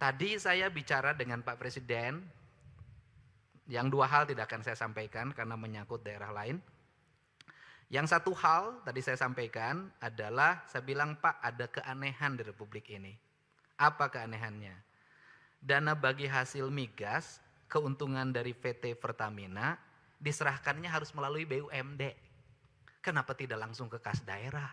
Tadi saya bicara dengan Pak Presiden, yang dua hal tidak akan saya sampaikan karena menyangkut daerah lain. Yang satu hal tadi saya sampaikan adalah, saya bilang Pak, ada keanehan di Republik ini. Apa keanehannya? Dana bagi hasil migas, keuntungan dari PT Pertamina, diserahkannya harus melalui BUMD. Kenapa tidak langsung ke kas daerah?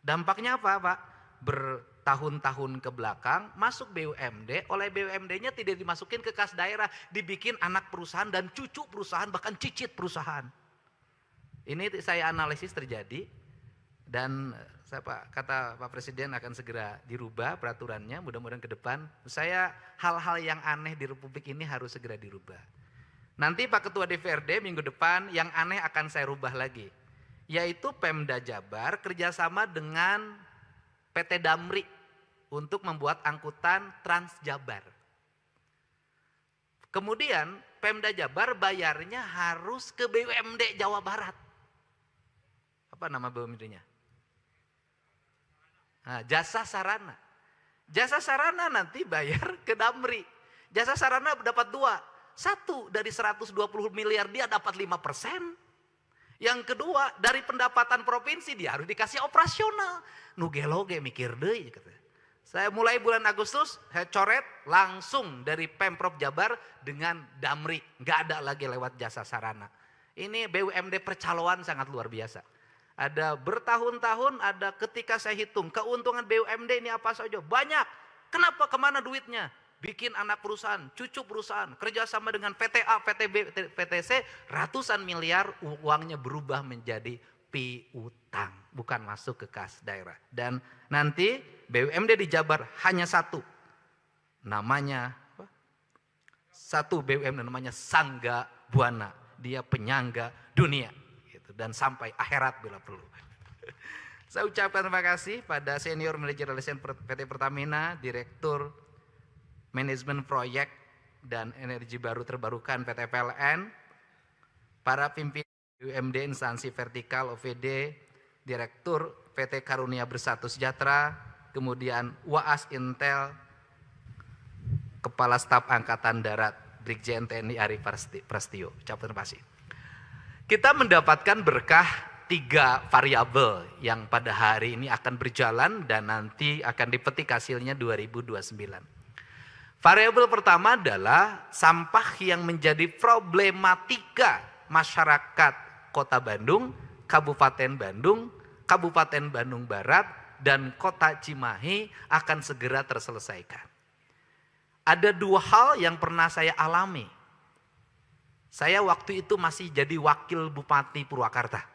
Dampaknya apa Pak? Bertahun-tahun ke belakang masuk BUMD, oleh BUMD-nya tidak dimasukin ke kas daerah, dibikin anak perusahaan dan cucu perusahaan, bahkan cicit perusahaan. Ini saya analisis terjadi dan kata Pak Presiden akan segera dirubah peraturannya, mudah-mudahan ke depan. Saya hal-hal yang aneh di Republik ini harus segera dirubah. Nanti Pak Ketua DPRD minggu depan yang aneh akan saya rubah lagi, yaitu Pemda Jabar kerjasama dengan PT Damri untuk membuat angkutan Transjabar. Kemudian Pemda Jabar bayarnya harus ke BUMD Jawa Barat. Apa nama BUMD-nya? Nah, Jasa Sarana. Jasa Sarana nanti bayar ke Damri. Jasa Sarana dapat dua. Satu, dari 120 miliar dia dapat 5%. Yang kedua, dari pendapatan provinsi dia harus dikasih operasional. Nugeloge mikir deh. Saya mulai bulan Agustus, saya coret langsung dari Pemprov Jabar dengan Damri. Nggak ada lagi lewat Jasa Sarana. Ini BUMD percaloan sangat luar biasa. Ada bertahun-tahun, ada ketika saya hitung keuntungan BUMD ini apa saja. Banyak. Kenapa? Kemana duitnya? Bikin anak perusahaan, cucu perusahaan, kerjasama dengan PTA, PTB, PTC, ratusan miliar uangnya berubah menjadi piutang. Bukan masuk ke kas daerah. Dan nanti BUMD di Jabar hanya satu. Namanya, satu BUMD namanya Sangga Buana. Dia penyangga dunia. Dan sampai akhirat bila perlu. Saya ucapkan terima kasih pada Senior Manager Relation PT Pertamina, Direktur Manajemen Proyek dan Energi Baru Terbarukan PT PLN, para pimpinan BUMD instansi vertikal OVD, Direktur PT Karunia Bersatu Sejahtera, kemudian Waas Intel, Kepala Staf Angkatan Darat Brigjen TNI Ari Prasetyo. Ucapkan terima kasih. Kita mendapatkan berkah 3 variabel yang pada hari ini akan berjalan dan nanti akan dipetik hasilnya 2029. Variabel pertama adalah sampah yang menjadi problematika masyarakat Kota Bandung, Kabupaten Bandung, Kabupaten Bandung Barat, dan Kota Cimahi akan segera terselesaikan. Ada 2 hal yang pernah saya alami. Saya waktu itu masih jadi wakil Bupati Purwakarta.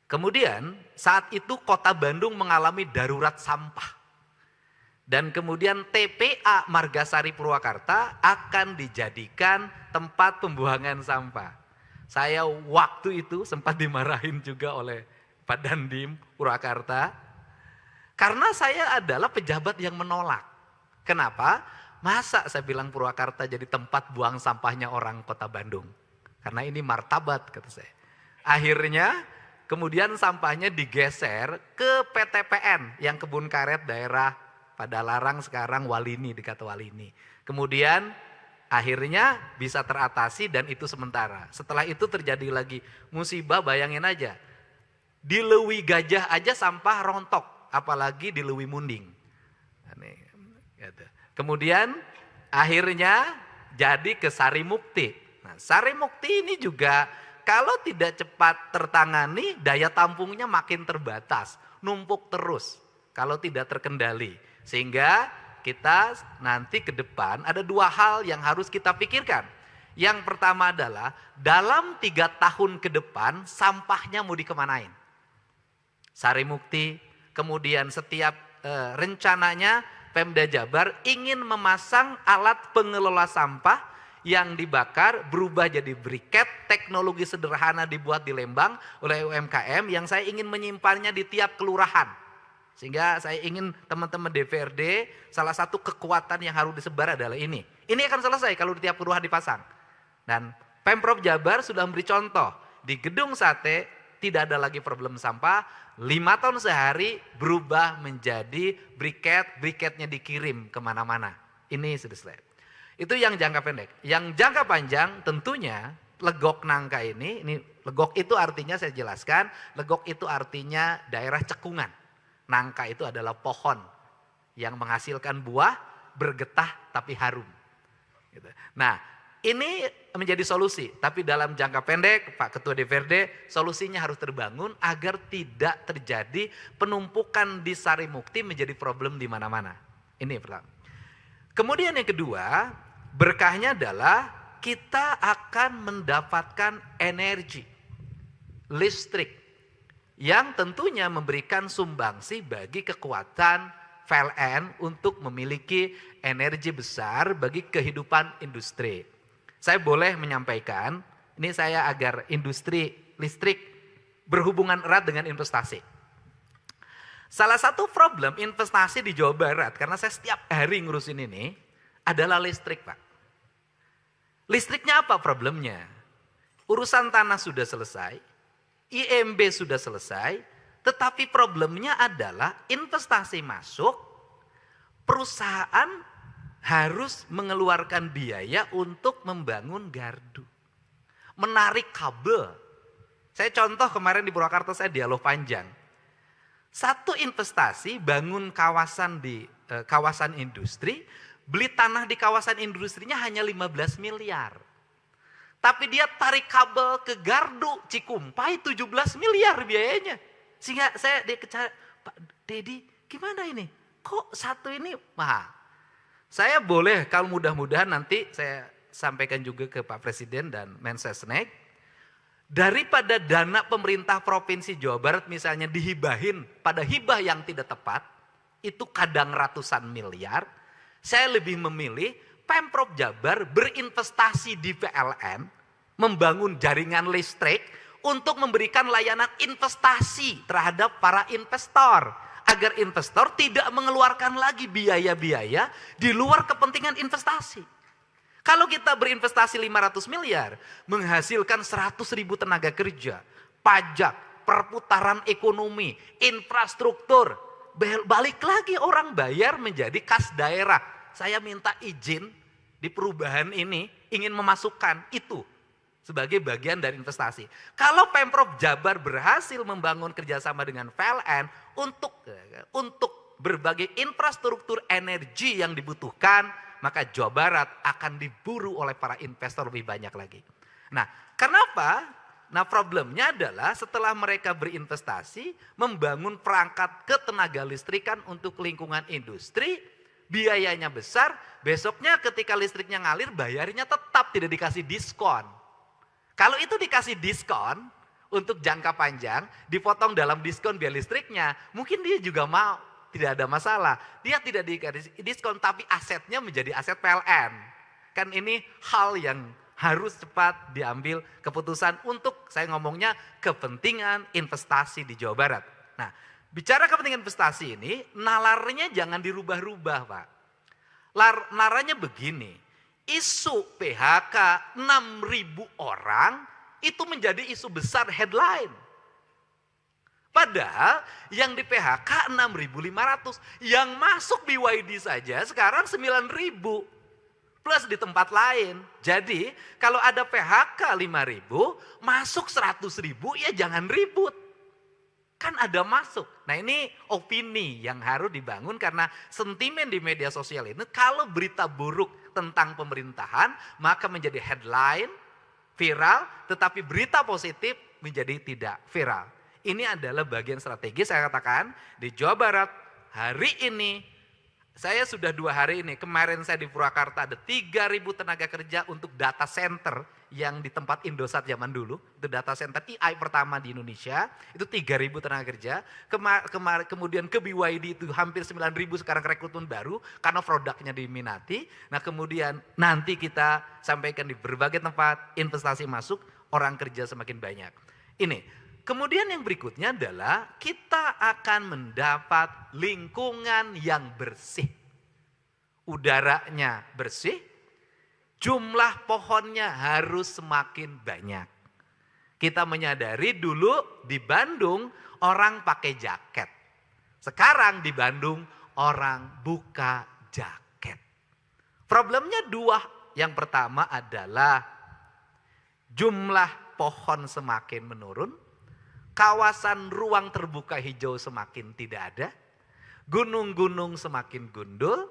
Kemudian saat itu Kota Bandung mengalami darurat sampah. Dan kemudian TPA Margasari Purwakarta akan dijadikan tempat pembuangan sampah. Saya waktu itu sempat dimarahin juga oleh Pak Dandim Purwakarta. Karena saya adalah pejabat yang menolak. Kenapa? Masa saya bilang Purwakarta jadi tempat buang sampahnya orang Kota Bandung. Karena ini martabat kata saya. Akhirnya kemudian sampahnya digeser ke PTPN yang Kebun Karet daerah Padalarang sekarang Walini dekat Walini. Kemudian akhirnya bisa teratasi dan itu sementara. Setelah itu terjadi lagi musibah, bayangin aja. Di Lewi Gajah aja sampah rontok, apalagi di Lewi Munding. Aneh, gitu. Kemudian akhirnya jadi ke Sarimukti. Nah, Sarimukti ini juga kalau tidak cepat tertangani daya tampungnya makin terbatas, numpuk terus kalau tidak terkendali. Sehingga kita nanti ke depan ada 2 hal yang harus kita pikirkan. Yang pertama adalah dalam 3 tahun ke depan sampahnya mau dikemanain. Sarimukti, kemudian setiap rencananya Pemda Jabar ingin memasang alat pengelola sampah yang dibakar berubah jadi briket, teknologi sederhana dibuat di Lembang oleh UMKM yang saya ingin menyimpannya di tiap kelurahan. Sehingga saya ingin teman-teman DPRD, salah satu kekuatan yang harus disebar adalah ini. Ini akan selesai kalau di tiap kelurahan dipasang. Dan Pemprov Jabar sudah memberi contoh di Gedung Sate tidak ada lagi problem sampah, 5 ton sehari berubah menjadi briket, briketnya dikirim kemana-mana. Ini sudah selesai. Itu yang jangka pendek. Yang jangka panjang tentunya legok nangka ini legok itu artinya saya jelaskan, legok itu artinya daerah cekungan. Nangka itu adalah pohon yang menghasilkan buah, bergetah tapi harum. Gitu. Nah, ini menjadi solusi, tapi dalam jangka pendek Pak Ketua DPRD solusinya harus terbangun agar tidak terjadi penumpukan di Sarimukti menjadi problem di mana-mana. Ini pertama. Kemudian yang kedua, berkahnya adalah kita akan mendapatkan energi listrik yang tentunya memberikan sumbangsi bagi kekuatan PLN untuk memiliki energi besar bagi kehidupan industri. Saya boleh menyampaikan, ini saya agar industri listrik berhubungan erat dengan investasi. Salah satu problem investasi di Jawa Barat, karena saya setiap hari ngurusin ini, adalah listrik, Pak. Listriknya apa problemnya? Urusan tanah sudah selesai, IMB sudah selesai, tetapi problemnya adalah investasi masuk, perusahaan harus mengeluarkan biaya untuk membangun gardu. Menarik kabel. Saya contoh kemarin di Purwakarta saya dialog panjang. Satu investasi bangun kawasan di kawasan industri, beli tanah di kawasan industrinya hanya 15 miliar. Tapi dia tarik kabel ke gardu Cikumpai 17 miliar biayanya. Sehingga saya Pak Dedi gimana ini? Kok satu ini mahal? Saya boleh kalau mudah-mudahan nanti saya sampaikan juga ke Pak Presiden dan Mensesnek. Daripada dana pemerintah Provinsi Jawa Barat misalnya dihibahin pada hibah yang tidak tepat. Itu kadang ratusan miliar. Saya lebih memilih Pemprov Jabar berinvestasi di PLN. Membangun jaringan listrik untuk memberikan layanan investasi terhadap para investor. Agar investor tidak mengeluarkan lagi biaya-biaya di luar kepentingan investasi. Kalau kita berinvestasi 500 miliar, menghasilkan 100.000 tenaga kerja, pajak, perputaran ekonomi, infrastruktur, balik lagi orang bayar menjadi kas daerah. Saya minta izin di perubahan ini ingin memasukkan itu sebagai bagian dari investasi. Kalau Pemprov Jabar berhasil membangun kerjasama dengan PLN untuk berbagai infrastruktur energi yang dibutuhkan, maka Jawa Barat akan diburu oleh para investor lebih banyak lagi. Nah, kenapa? Nah, problemnya adalah setelah mereka berinvestasi, membangun perangkat ketenaga listrikan untuk lingkungan industri, biayanya besar, besoknya ketika listriknya ngalir, bayarnya tetap tidak dikasih diskon. Kalau itu dikasih diskon untuk jangka panjang, dipotong dalam diskon biaya listriknya, mungkin dia juga mau, tidak ada masalah. Dia tidak dikasih diskon tapi asetnya menjadi aset PLN. Kan ini hal yang harus cepat diambil keputusan untuk saya ngomongnya kepentingan investasi di Jawa Barat. Nah, bicara kepentingan investasi ini, nalarnya jangan dirubah-rubah, Pak. Nalarnya begini. Isu PHK 6.000 orang itu menjadi isu besar headline. Padahal yang di PHK 6.500, yang masuk BYD saja sekarang 9.000 plus di tempat lain. Jadi kalau ada PHK 5.000, masuk 100.000 ya jangan ribut. Kan ada masuk. Nah ini opini yang harus dibangun karena sentimen di media sosial ini kalau berita buruk tentang pemerintahan maka menjadi headline, viral, tetapi berita positif menjadi tidak viral. Ini adalah bagian strategi saya katakan di Jawa Barat hari ini. Saya sudah 2 hari ini, kemarin saya di Purwakarta ada 3.000 tenaga kerja untuk data center yang di tempat Indosat zaman dulu. Itu data center AI pertama di Indonesia, itu 3.000 tenaga kerja. Kemudian ke BYD itu hampir 9.000 sekarang rekrutmen baru karena produknya diminati. Nah kemudian nanti kita sampaikan di berbagai tempat investasi masuk, orang kerja semakin banyak. Ini. Kemudian yang berikutnya adalah kita akan mendapat lingkungan yang bersih. Udaranya bersih, jumlah pohonnya harus semakin banyak. Kita menyadari dulu di Bandung orang pakai jaket. Sekarang di Bandung orang buka jaket. Problemnya dua. Yang pertama adalah jumlah pohon semakin menurun. Kawasan ruang terbuka hijau semakin tidak ada. Gunung-gunung semakin gundul.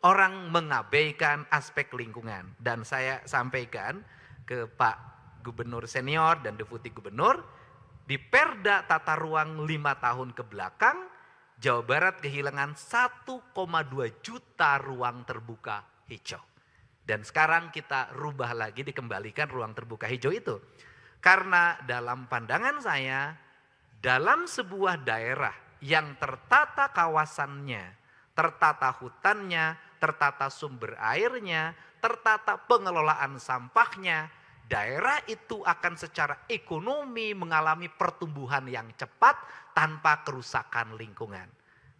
Orang mengabaikan aspek lingkungan. Dan saya sampaikan ke Pak Gubernur Senior dan Deputi Gubernur, di Perda Tata Ruang 5 tahun ke belakang, Jawa Barat kehilangan 1,2 juta ruang terbuka hijau. Dan sekarang kita rubah lagi, dikembalikan ruang terbuka hijau itu. Karena dalam pandangan saya, dalam sebuah daerah yang tertata kawasannya, tertata hutannya, tertata sumber airnya, tertata pengelolaan sampahnya, daerah itu akan secara ekonomi mengalami pertumbuhan yang cepat tanpa kerusakan lingkungan.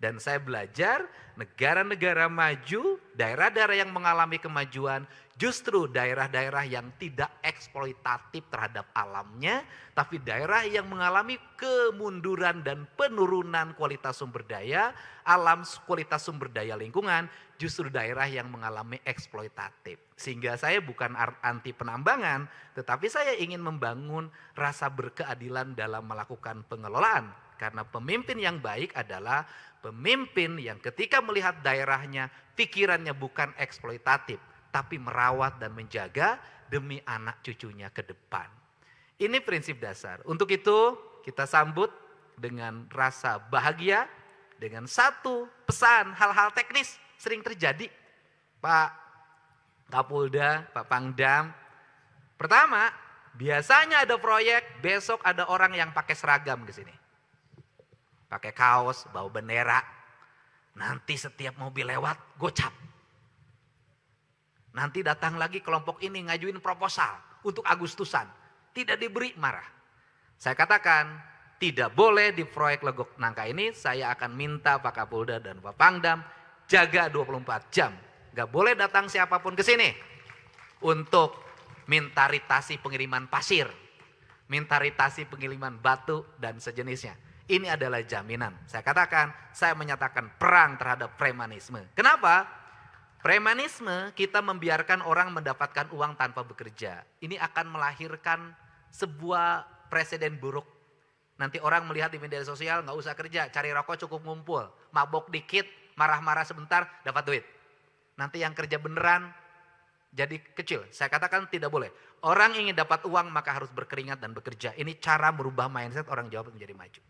Dan saya belajar negara-negara maju, daerah-daerah yang mengalami kemajuan, justru daerah-daerah yang tidak eksploitatif terhadap alamnya, tapi daerah yang mengalami kemunduran dan penurunan kualitas sumber daya, alam kualitas sumber daya lingkungan, justru daerah yang mengalami eksploitatif. Sehingga saya bukan anti penambangan, tetapi saya ingin membangun rasa berkeadilan dalam melakukan pengelolaan. Karena pemimpin yang baik adalah pemimpin yang ketika melihat daerahnya, pikirannya bukan eksploitatif, tapi merawat dan menjaga demi anak cucunya ke depan. Ini prinsip dasar. Untuk itu kita sambut dengan rasa bahagia, dengan satu pesan, hal-hal teknis sering terjadi. Pak Kapolda, Pak Pangdam. Pertama, biasanya ada proyek, besok ada orang yang pakai seragam ke sini. Pakai kaos, bawa bendera. Nanti setiap mobil lewat, gocap. Nanti datang lagi kelompok ini ngajuin proposal untuk Agustusan. Tidak diberi, marah. Saya katakan, tidak boleh di proyek Legok Nangka ini, saya akan minta Pak Kapolda dan Pak Pangdam jaga 24 jam. Gak boleh datang siapapun ke sini untuk minta ritasi pengiriman pasir, minta ritasi pengiriman batu dan sejenisnya. Ini adalah jaminan. Saya katakan, saya menyatakan perang terhadap premanisme. Kenapa? Premanisme, kita membiarkan orang mendapatkan uang tanpa bekerja. Ini akan melahirkan sebuah presiden buruk. Nanti orang melihat di media sosial, nggak usah kerja, cari rokok cukup ngumpul. Mabok dikit, marah-marah sebentar, dapat duit. Nanti yang kerja beneran jadi kecil. Saya katakan tidak boleh. Orang ingin dapat uang maka harus berkeringat dan bekerja. Ini cara merubah mindset orang Jawa menjadi maju.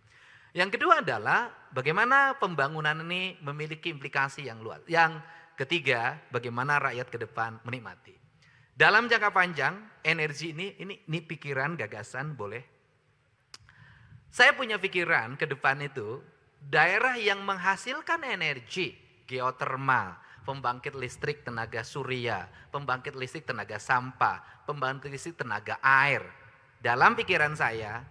Yang kedua adalah bagaimana pembangunan ini memiliki implikasi yang luas. Yang ketiga, bagaimana rakyat ke depan menikmati. Dalam jangka panjang, energi ini pikiran, gagasan boleh. Saya punya pikiran ke depan itu, daerah yang menghasilkan energi, geotermal, pembangkit listrik tenaga surya, pembangkit listrik tenaga sampah, pembangkit listrik tenaga air. Dalam pikiran saya,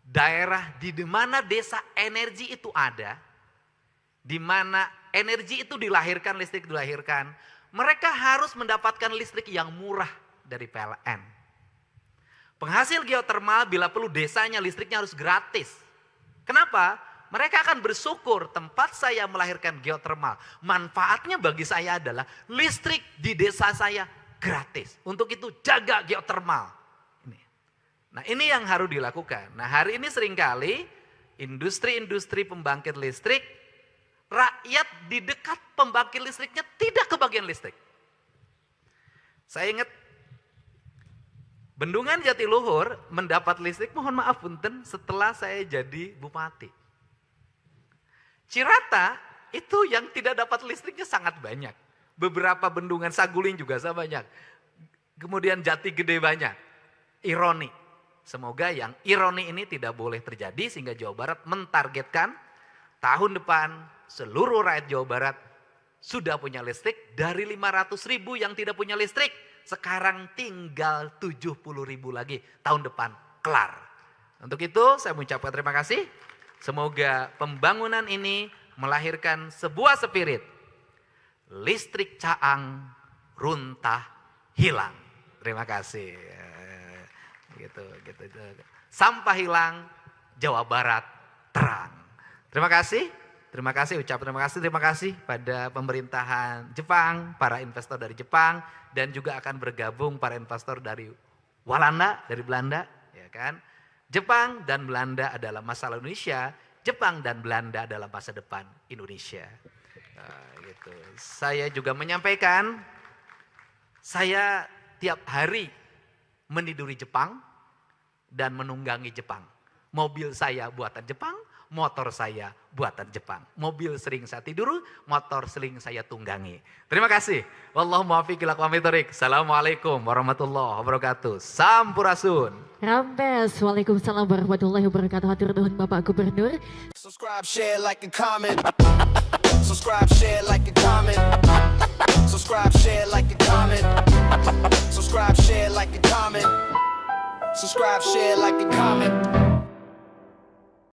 daerah di mana desa energi itu ada, di mana energi itu dilahirkan, listrik dilahirkan, mereka harus mendapatkan listrik yang murah dari PLN. Penghasil geotermal bila perlu desanya listriknya harus gratis. Kenapa? Mereka akan bersyukur tempat saya melahirkan geotermal. Manfaatnya bagi saya adalah listrik di desa saya gratis. Untuk itu jaga geotermal. Nah ini yang harus dilakukan. Nah hari ini seringkali industri-industri pembangkit listrik, rakyat di dekat pembangkit listriknya tidak kebagian listrik. Saya ingat Bendungan Jatiluhur mendapat listrik, mohon maaf punten, setelah saya jadi bupati. Cirata itu yang tidak dapat listriknya sangat banyak. Beberapa bendungan Saguling juga banyak. Kemudian Jati Gede banyak. Ironi. Semoga yang ironi ini tidak boleh terjadi sehingga Jawa Barat mentargetkan tahun depan seluruh rakyat Jawa Barat sudah punya listrik. Dari 500.000 yang tidak punya listrik, sekarang tinggal 70.000 lagi. Tahun depan kelar. Untuk itu saya mengucapkan terima kasih. Semoga pembangunan ini melahirkan sebuah spirit. Listrik Caang runtah hilang. Terima kasih. gitu. Sampah hilang, Jawa Barat terang. Terima kasih terima kasih pada pemerintahan Jepang, para investor dari Jepang, dan juga akan bergabung para investor dari Walanda, dari Belanda, ya kan? Jepang dan Belanda adalah masalah Indonesia, Jepang dan Belanda adalah masa depan Indonesia. Nah, gitu. Saya juga menyampaikan, saya tiap hari meniduri Jepang dan menunggangi Jepang. Mobil saya buatan Jepang, motor saya buatan Jepang. Mobil sering saya tidur, motor sering saya tunggangi. Terima kasih. Wallahu muwaffiq ila aqwamit thoriq. Assalamualaikum warahmatullahi wabarakatuh. Sampurasun. Rampes. Waalaikumsalam warahmatullahi wabarakatuh. Hatur nuhun Bapak Gubernur. Subscribe, share, like, and comment. Subscribe, share, like, and comment. Subscribe, share, like, and comment. Subscribe, share, like, and comment. Subscribe, share, like, and comment.